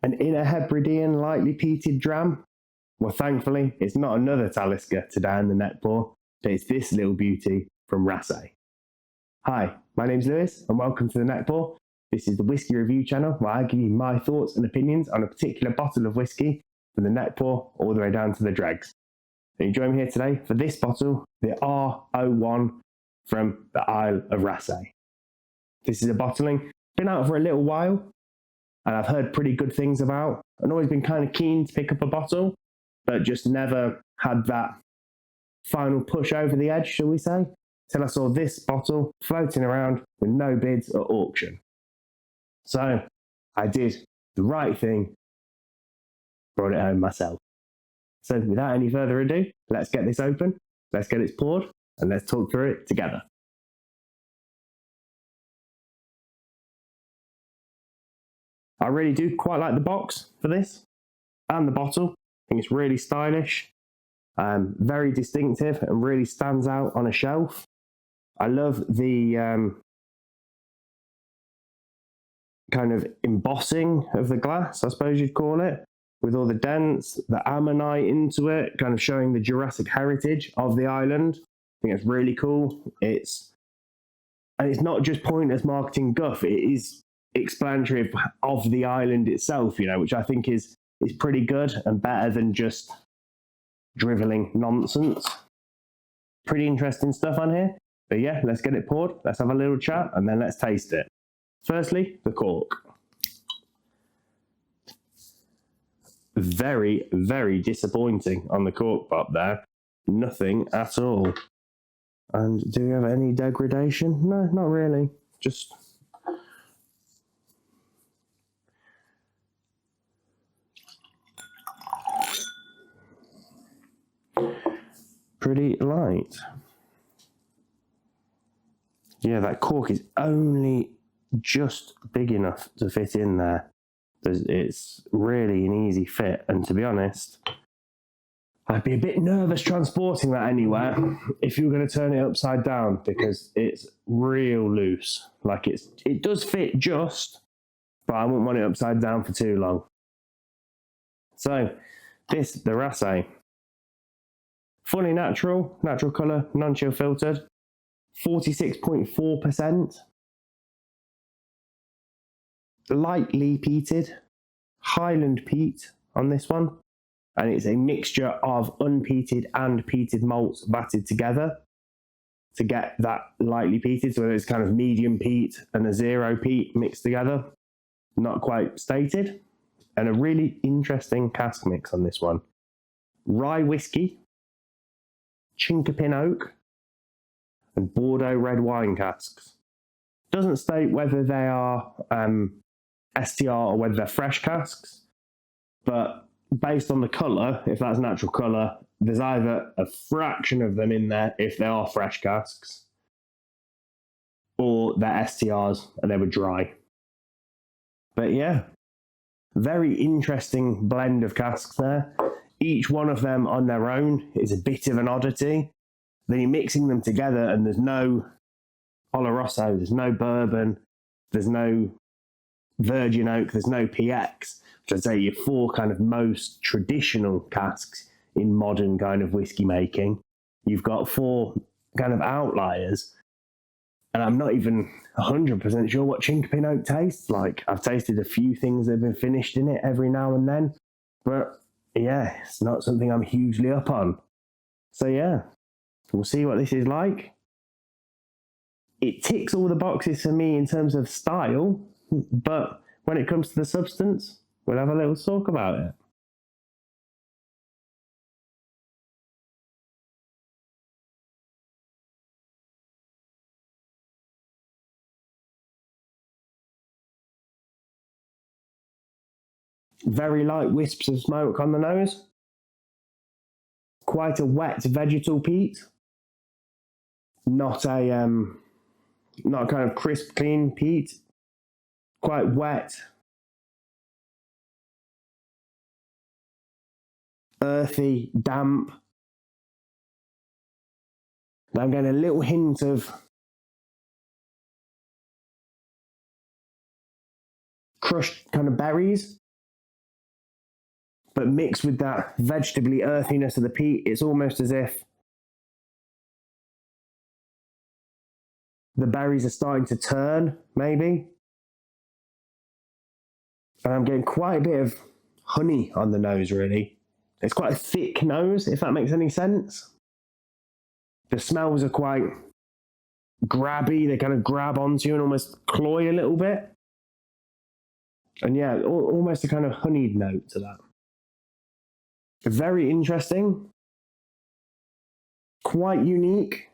An inner Hebridean lightly peated dram? Well, thankfully, it's not another Talisker today in the Neckpour, but it's this little beauty from Raasay. Hi, my name's Lewis, and welcome to the Neckpour. This is the Whisky Review channel where I give you my thoughts and opinions on a particular bottle of whisky from the Neckpour all the way down to the Dregs. And you join me here today for this bottle, the R-01 from the Isle of Raasay. This is a bottling, been out for a little while, and I've heard pretty good things about, and always been kind of keen to pick up a bottle, but just never had that final push over the edge, shall we say, till I saw this bottle floating around with no bids at auction. So I did the right thing, brought it home myself. So without any further ado, let's get this open, let's get it poured, and let's talk through it together. I really do quite like the box for this and the bottle. I think it's really stylish, very distinctive, and really stands out on a shelf. I love the kind of embossing of the glass, I suppose you'd call it, with all the dents, the ammonite into it, kind of showing the Jurassic heritage of the island. I think it's really cool. And it's not just pointless marketing guff, it is explanatory of the island itself, which I think is pretty good and better than just drivelling nonsense. Pretty interesting stuff on here. But yeah, let's get it poured, let's have a little chat, and then let's taste it. Firstly, the cork. Very, very disappointing on the cork pop there. Nothing at all. And do we have any degradation? No, not really. Just pretty light. Yeah, that cork is only just big enough to fit in there. It's really an easy fit, and to be honest, I'd be a bit nervous transporting that anywhere if you were going to turn it upside down, because it's real loose. Like it does fit just, but I wouldn't want it upside down for too long. So the Raasay, fully natural colour, non-chill filtered, 46.4%. Lightly peated, Highland peat on this one, and it's a mixture of unpeated and peated malts batted together to get that lightly peated, so it's kind of medium peat and a zero peat mixed together. Not quite stated. And a really interesting cask mix on this one. Rye whiskey, chinkapin oak, and Bordeaux red wine casks. Doesn't state whether they are STR or whether they're fresh casks, but based on the colour, if that's natural colour, there's either a fraction of them in there if they are fresh casks, or they're STRs and they were dry. But yeah, very interesting blend of casks there. Each one of them on their own is a bit of an oddity. Then you're mixing them together and there's no Oloroso, there's no bourbon, there's no virgin oak, there's no PX, which I'd say are your four kind of most traditional casks in modern kind of whiskey making. You've got four kind of outliers, and I'm not even 100% sure what chinkapin oak tastes like. I've tasted a few things that have been finished in it every now and then, but yeah, it's not something I'm hugely up on. So yeah, we'll see what this is like. It ticks all the boxes for me in terms of style, but when it comes to the substance, we'll have a little talk about it. Very light wisps of smoke on the nose. Quite a wet vegetal peat. Not a kind of crisp, clean peat. Quite wet, earthy, damp. I'm getting a little hint of crushed kind of berries But mixed with that vegetably earthiness of the peat, it's almost as if the berries are starting to turn, maybe. And I'm getting quite a bit of honey on the nose, really. It's quite a thick nose, if that makes any sense. The smells are quite grabby. They kind of grab onto you and almost cloy a little bit. And yeah, almost a kind of honeyed note to that. Very interesting. Quite unique.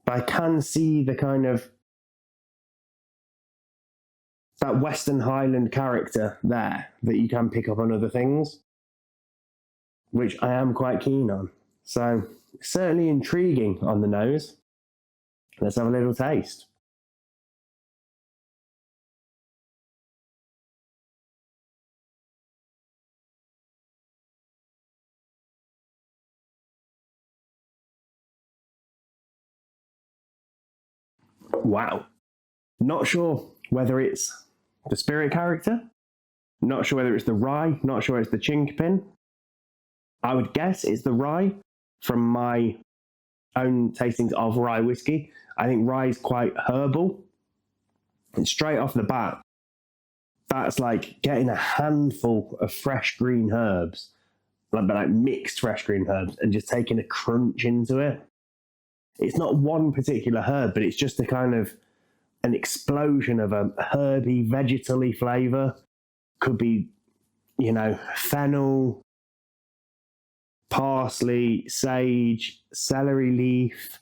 But I can see the kind of that Western Highland character there that you can pick up on other things, which I am quite keen on. So certainly intriguing on the nose. Let's have a little taste. Wow. Not sure whether it's the spirit character, not sure whether it's the rye, not sure it's the chinkpin. I would guess it's the rye from my own tastings of rye whiskey. I think rye is quite herbal. And straight off the bat, that's like getting a handful of fresh green herbs, like mixed fresh green herbs, and just taking a crunch into it. It's not one particular herb, but it's just a kind of an explosion of a herby, vegetally flavour. Could be, fennel, parsley, sage, celery leaf,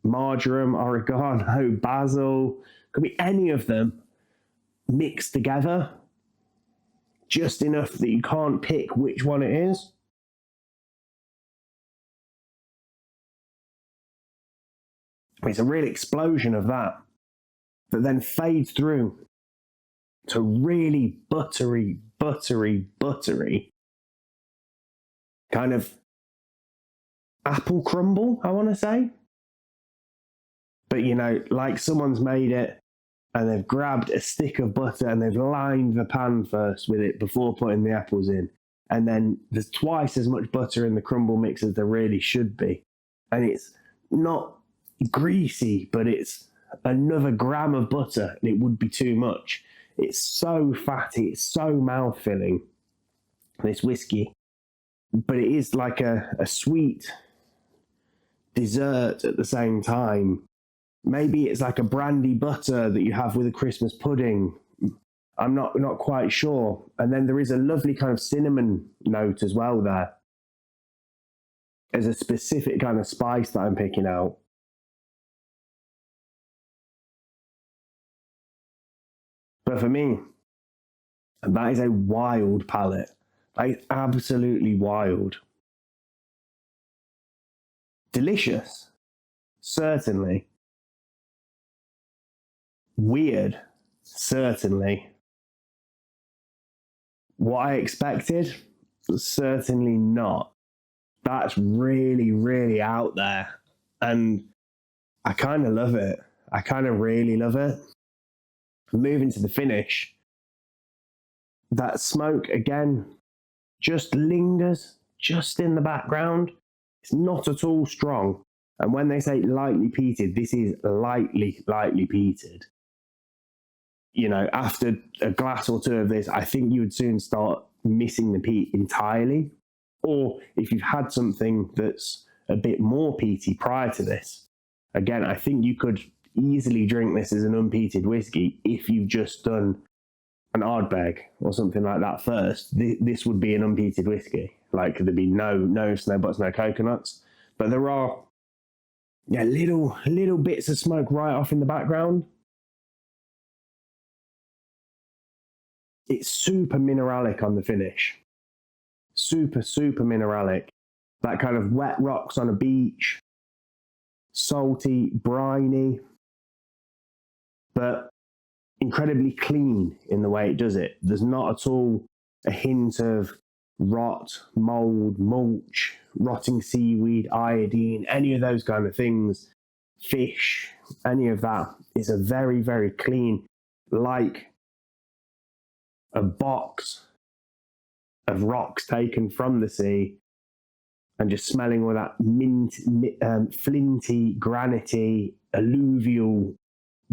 marjoram, oregano, basil. Could be any of them mixed together, just enough that you can't pick which one it is. It's a real explosion of that then fades through to really buttery kind of apple crumble, I want to say. But, like someone's made it and they've grabbed a stick of butter and they've lined the pan first with it before putting the apples in. And then there's twice as much butter in the crumble mix as there really should be. And it's not greasy, but it's another gram of butter and it would be too much. It's so fatty, it's so mouth-filling, this whiskey. But it is like a sweet dessert at the same time. Maybe it's like a brandy butter that you have with a Christmas pudding. I'm not quite sure. And then there is a lovely kind of cinnamon note as well there. There's a specific kind of spice that I'm picking out. But for me, that is a wild palate. That is absolutely wild. Delicious, certainly. Weird, certainly. What I expected, certainly not. That's really, really out there. And I kind of love it. I kind of really love it. Moving to the finish, that smoke again just lingers just in the background. It's not at all strong. And when they say lightly peated, this is lightly peated. After a glass or two of this, I think you would soon start missing the peat entirely. Or if you've had something that's a bit more peaty prior to this, again, I think you could easily drink this as an unpeated whiskey if you've just done an Ardbeg or something like that first. This would be an unpeated whiskey. Like there'd be no snow butts, no coconuts. But there are little bits of smoke right off in the background. It's super mineralic on the finish. Super mineralic. That kind of wet rocks on a beach. Salty, briny. But incredibly clean in the way it does it. There's not at all a hint of rot, mold, mulch, rotting seaweed, iodine, any of those kind of things, fish, any of that. Is a very, very clean, like a box of rocks taken from the sea and just smelling all that flinty, granity, alluvial,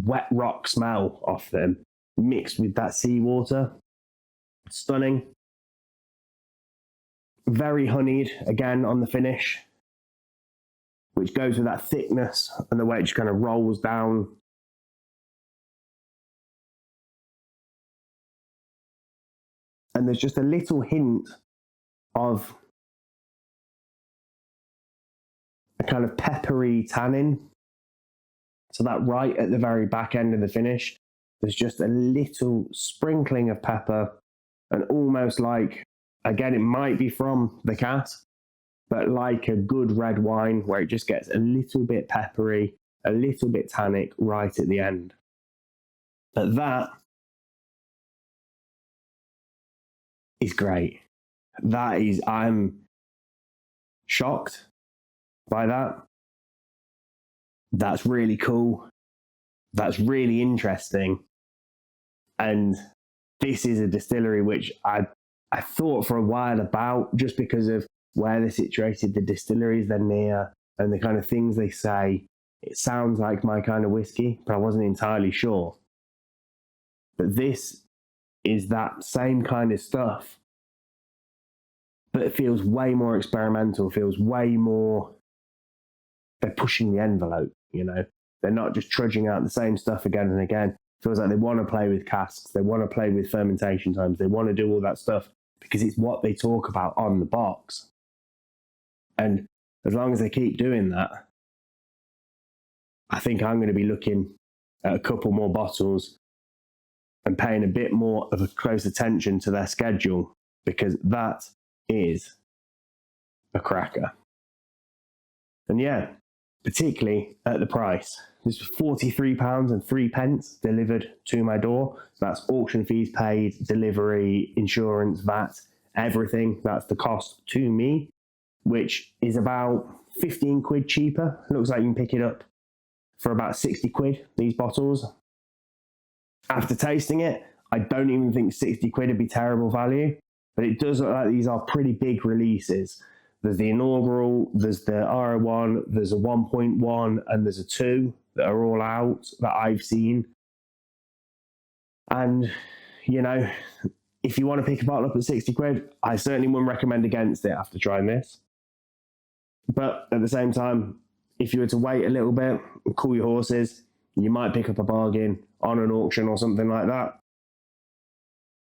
wet rock smell off them, mixed with that seawater. Stunning. Very honeyed again on the finish, which goes with that thickness and the way it just kind of rolls down. And there's just a little hint of a kind of peppery tannin. So that right at the very back end of the finish, there's just a little sprinkling of pepper, and almost like, again, it might be from the cask, but like a good red wine where it just gets a little bit peppery, a little bit tannic right at the end. But that is great. I'm shocked by that. That's really cool. That's really interesting. And this is a distillery which I thought for a while about, just because of where they're situated, the distilleries they're near, and the kind of things they say. It sounds like my kind of whiskey, but I wasn't entirely sure. But this is that same kind of stuff, but it feels way more experimental, feels way more, they're pushing the envelope, you know. They're not just trudging out the same stuff again and again. It feels like they want to play with casks, they want to play with fermentation times, they want to do all that stuff because it's what they talk about on the box. And as long as they keep doing that, I think I'm going to be looking at a couple more bottles and paying a bit more of a close attention to their schedule, because that is a cracker. And yeah, particularly at the price. This was £43.03 delivered to my door. That's auction fees paid, delivery, insurance, VAT, everything. That's the cost to me, which is about 15 quid cheaper. Looks like you can pick it up for about 60 quid, these bottles. After tasting it, I don't even think 60 quid would be terrible value, but it does look like these are pretty big releases. There's the inaugural, there's the R-01, there's a 1.1, and there's a 2 that are all out that I've seen. And, you know, if you want to pick a bottle up at 60 quid, I certainly wouldn't recommend against it after trying this. But at the same time, if you were to wait a little bit and cool your horses, you might pick up a bargain on an auction or something like that.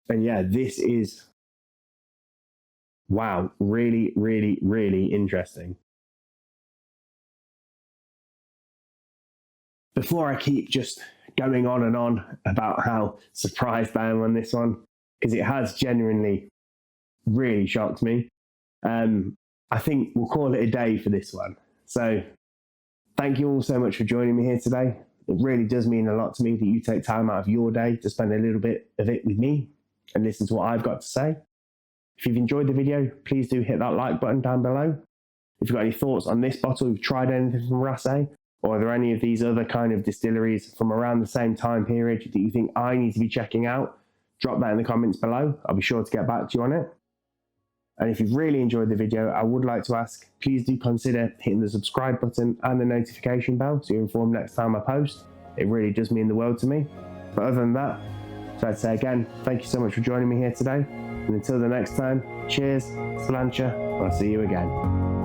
And yeah, this is, wow, really, really, really interesting. Before I keep just going on and on about how surprised I am on this one, because it has genuinely really shocked me, I think we'll call it a day for this one. So thank you all so much for joining me here today. It really does mean a lot to me that you take time out of your day to spend a little bit of it with me and listen to what I've got to say. If you've enjoyed the video, please do hit that like button down below. If you've got any thoughts on this bottle, you've tried anything from Raasay, or are there any of these other kind of distilleries from around the same time period that you think I need to be checking out, drop that in the comments below. I'll be sure to get back to you on it. And if you've really enjoyed the video, I would like to ask, please do consider hitting the subscribe button and the notification bell so you're informed next time I post. It really does mean the world to me. But other than that, so I'd say again, thank you so much for joining me here today. And until the next time, cheers, sláinte, I'll see you again.